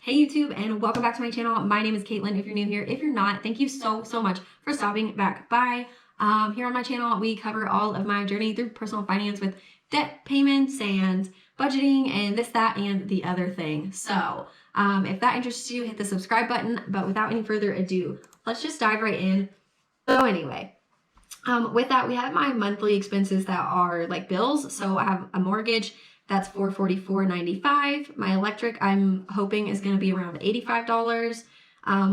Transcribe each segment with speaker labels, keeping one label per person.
Speaker 1: Hey YouTube, and welcome back to my channel. My name is Caitlin. If you're new here, if you're not, thank you so much for stopping back by. Here on my channel, we cover all of my journey through personal finance with debt payments and budgeting and this, that, and the other thing. So if that interests you, hit the subscribe button. But without any further ado, let's just dive right in. So anyway, with that, we have my monthly expenses that are like bills. So I have a mortgage. That's $444.95. My electric, I'm hoping, is going to be around $85.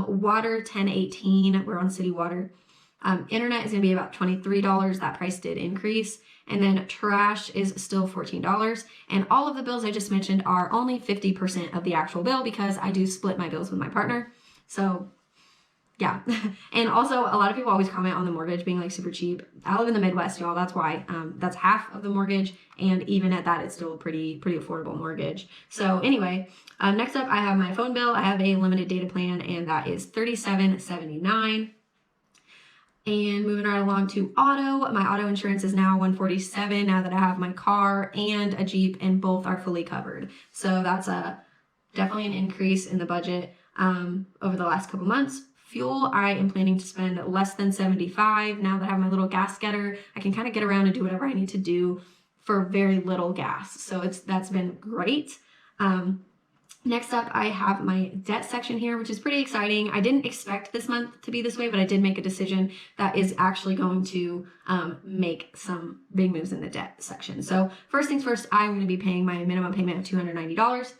Speaker 1: Water, $10.18. We're on city water. Internet is going to be about $23. That price did increase. And then trash is still $14. And all of the bills I just mentioned are only 50% of the actual bill because I do split my bills with my partner. So yeah. And also a lot of people always comment on the mortgage being like super cheap. I live in the Midwest, y'all. That's why. That's half of the mortgage. And even at that, it's still a pretty affordable mortgage. So anyway, next up, I have my phone bill. I have a limited data plan, and that is $37.79. And moving right along to auto, my auto insurance is now $147 now that I have my car and a Jeep, and both are fully covered. So that's definitely an increase in the budget over the last couple months. Fuel, I am planning to spend less than $75. Now that I have my little gas getter, I can kind of get around and do whatever I need to do for very little gas. So that's been great. Next up, I have my debt section here, which is pretty exciting. I didn't expect this month to be this way, but I did make a decision that is actually going to make some big moves in the debt section. So first things first, I'm going to be paying my minimum payment of $290.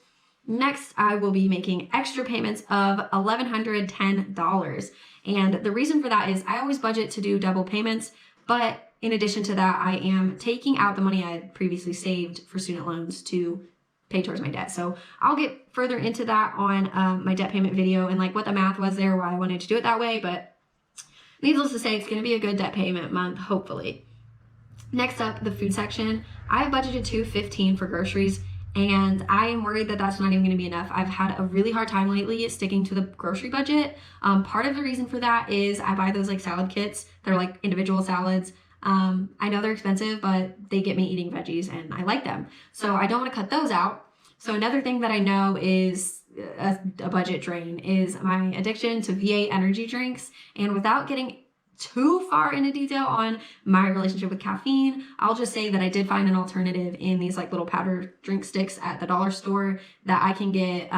Speaker 1: Next, I will be making extra payments of $1,110. And the reason for that is I always budget to do double payments, but in addition to that, I am taking out the money I had previously saved for student loans to pay towards my debt. So I'll get further into that on my debt payment video and like what the math was there, why I wanted to do it that way. But needless to say, it's going to be a good debt payment month, hopefully. Next up, the food section. I have budgeted $215 for groceries. And I am worried that that's not even going to be enough. I've had a really hard time lately sticking to the grocery budget. Part of the reason for that is I buy those like salad kits. They're like individual salads. I know they're expensive, but they get me eating veggies and I like them. So I don't want to cut those out. So another thing that I know is a budget drain is my addiction to V8 energy drinks. And without getting too far into detail on my relationship with caffeine, I'll just say that I did find an alternative in these like little powder drink sticks at the dollar store that I can get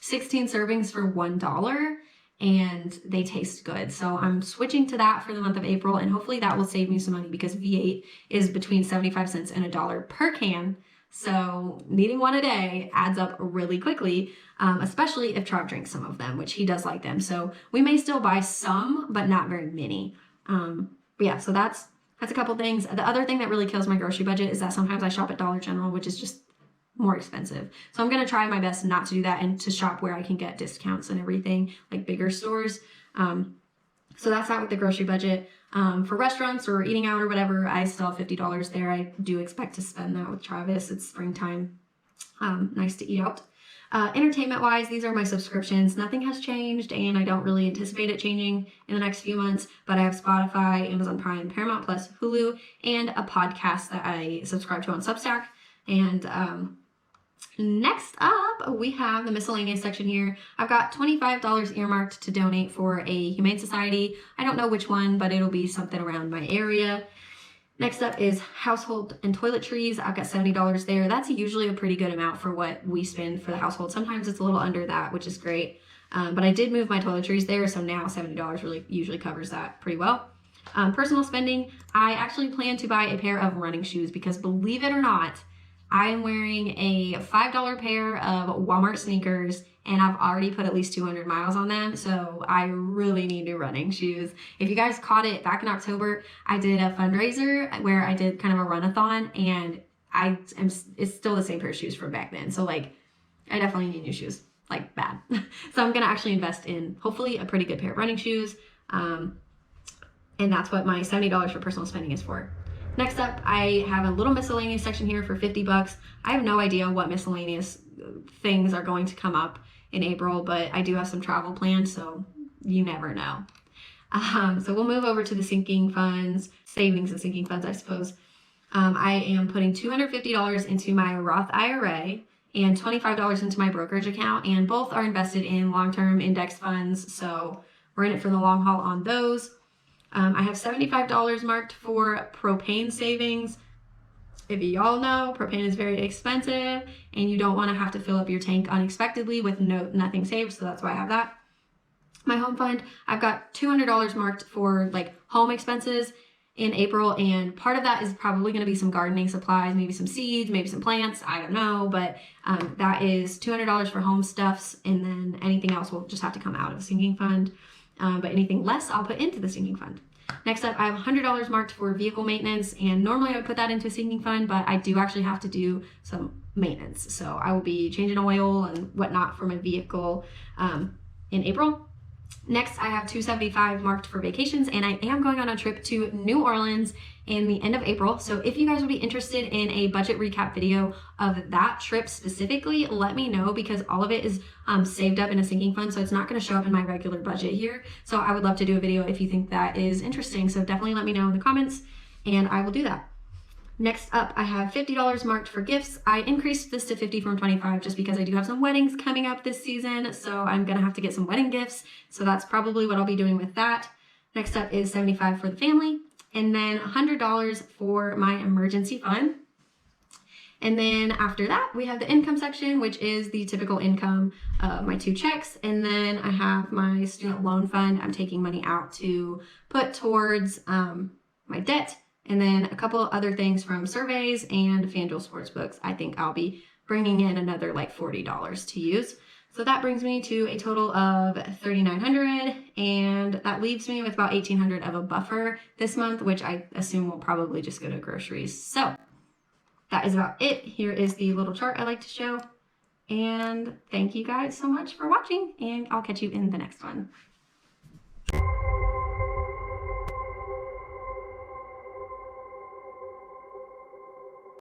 Speaker 1: 16 servings for $1 and they taste good. So I'm switching to that for the month of April, and hopefully that will save me some money because V8 is between 75 cents and $1 per can. So needing one a day adds up really quickly, especially if Trav drinks some of them, which he does like them. So we may still buy some, but not very many. But yeah, so that's a couple things. The other thing that really kills my grocery budget is that sometimes I shop at Dollar General, which is just more expensive. So I'm going to try my best not to do that and to shop where I can get discounts and everything, like bigger stores. So that's that with the grocery budget. For restaurants or eating out or whatever, I still have $50 there. I do expect to spend that with Travis. It's springtime. Nice to eat out. Entertainment-wise, these are my subscriptions. Nothing has changed, and I don't really anticipate it changing in the next few months, but I have Spotify, Amazon Prime, Paramount Plus, Hulu, and a podcast that I subscribe to on Substack. And next up, we have the miscellaneous section here. I've got $25 earmarked to donate for a humane society. I don't know which one, but it'll be something around my area. Next up is household and toiletries. I've got $70 there. That's usually a pretty good amount for what we spend for the household. Sometimes it's a little under that, which is great. But I did move my toiletries there, so now $70 really usually covers that pretty well. Personal spending, I actually plan to buy a pair of running shoes because believe it or not, I am wearing a $5 pair of Walmart sneakers, and I've already put at least 200 miles on them. So I really need new running shoes. If you guys caught it back in October, I did a fundraiser where I did kind of a run-a-thon, and it's still the same pair of shoes from back then. So like, I definitely need new shoes, like bad. So I'm going to actually invest in hopefully a pretty good pair of running shoes. And that's what my $70 for personal spending is for. Next up, I have a little miscellaneous section here for $50. I have no idea what miscellaneous things are going to come up in April, but I do have some travel planned, so you never know. So we'll move over to the sinking funds, savings and sinking funds, I suppose. I am putting $250 into my Roth IRA, and $25 into my brokerage account, and both are invested in long-term index funds, so we're in it for the long haul on those. I have $75 marked for propane savings. If y'all know, propane is very expensive and you don't want to have to fill up your tank unexpectedly with nothing saved, so that's why I have that. My home fund, I've got $200 marked for like home expenses in April, and part of that is probably going to be some gardening supplies, maybe some seeds, maybe some plants, I don't know, but that is $200 for home stuffs, and then anything else will just have to come out of the sinking fund, but anything less I'll put into the sinking fund. Next up, I have $100 marked for vehicle maintenance, and normally I would put that into a sinking fund, but I do actually have to do some maintenance, so I will be changing oil and whatnot for my vehicle in April. Next, I have $275 marked for vacations, and I am going on a trip to New Orleans in the end of April. So if you guys would be interested in a budget recap video of that trip specifically, let me know, because all of it is saved up in a sinking fund, so it's not going to show up in my regular budget here. So I would love to do a video if you think that is interesting. So definitely let me know in the comments, and I will do that. Next up, I have $50 marked for gifts. I increased this to 50 from 25 just because I do have some weddings coming up this season, so I'm gonna have to get some wedding gifts. So that's probably what I'll be doing with that. Next up is 75 for the family, and then $100 for my emergency fund. And then after that, we have the income section, which is the typical income of my 2 checks. And then I have my student loan fund. I'm taking money out to put towards my debt. And then a couple other things from surveys and FanDuel Sportsbooks. I think I'll be bringing in another like $40 to use. So that brings me to a total of $3,900, and that leaves me with about $1,800 of a buffer this month, which I assume will probably just go to groceries. So that is about it. Here is the little chart I like to show. And thank you guys so much for watching, and I'll catch you in the next one.